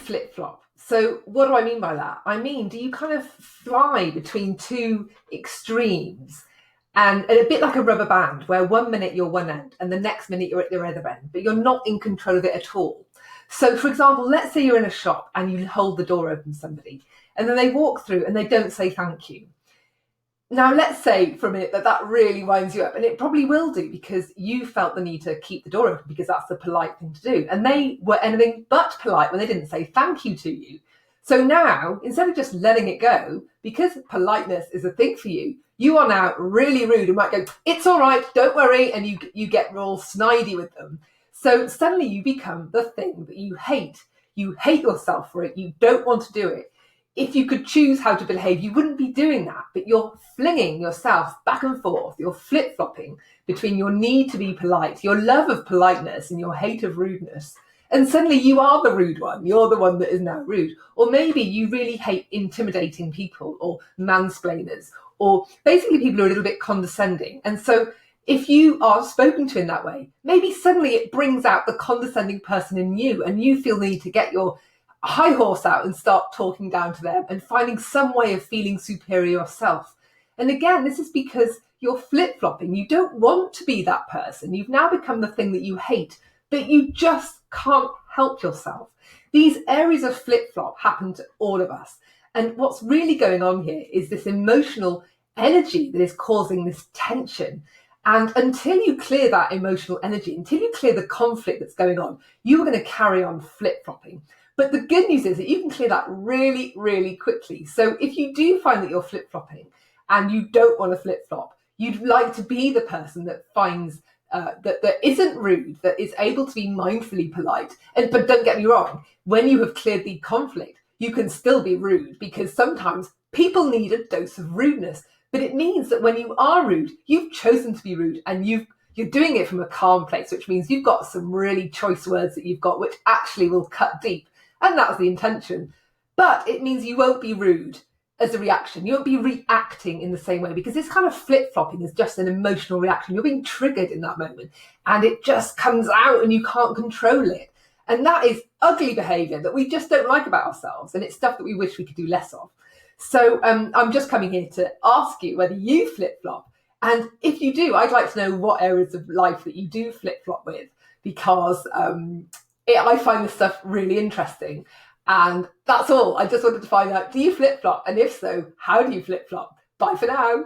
flip-flop? So what do I mean by that? I mean, do you kind of fly between two extremes and a bit like a rubber band where one minute you're one end and the next minute you're at the other end, but you're not in control of it at all? So for example, let's say you're in a shop and you hold the door open to somebody and then they walk through and they don't say thank you. Now, let's say for a minute that really winds you up, and it probably will do because you felt the need to keep the door open because that's the polite thing to do. And they were anything but polite when they didn't say thank you to you. So now, instead of just letting it go, because politeness is a thing for you, you are now really rude and might go, it's all right, don't worry, and you get all snidey with them. So suddenly you become the thing that you hate. You hate yourself for it. You don't want to do it. If you could choose how to behave, you wouldn't be doing that, but you're flinging yourself back and forth. You're flip-flopping between your need to be polite, your love of politeness, and your hate of rudeness. And suddenly you are the rude one. You're the one that is now rude. Or maybe you really hate intimidating people or mansplainers, or basically people who are a little bit condescending. And so if you are spoken to in that way, maybe suddenly it brings out the condescending person in you and you feel the need to get your high horse out and start talking down to them and finding some way of feeling superior yourself. And again, this is because you're flip-flopping. You don't want to be that person. You've now become the thing that you hate, but you just can't help yourself. These areas of flip-flop happen to all of us. And what's really going on here is this emotional energy that is causing this tension. And until you clear that emotional energy, until you clear the conflict that's going on, you are going to carry on flip-flopping. But the good news is that you can clear that really, really quickly. So if you do find that you're flip-flopping and you don't want to flip-flop, you'd like to be the person that finds that isn't rude, that is able to be mindfully polite. But don't get me wrong, when you have cleared the conflict, you can still be rude because sometimes people need a dose of rudeness. But it means that when you are rude, you've chosen to be rude and you're doing it from a calm place, which means you've got some really choice words that you've got, which actually will cut deep. And that's the intention. But it means you won't be rude as a reaction. You won't be reacting in the same way because this kind of flip-flopping is just an emotional reaction. You're being triggered in that moment and it just comes out and you can't control it. And that is ugly behaviour that we just don't like about ourselves. And it's stuff that we wish we could do less of. So I'm just coming here to ask you whether you flip-flop. And if you do, I'd like to know what areas of life that you do flip-flop with, because I find this stuff really interesting. And that's all. I just wanted to find out, do you flip-flop? And if so, how do you flip-flop? Bye for now.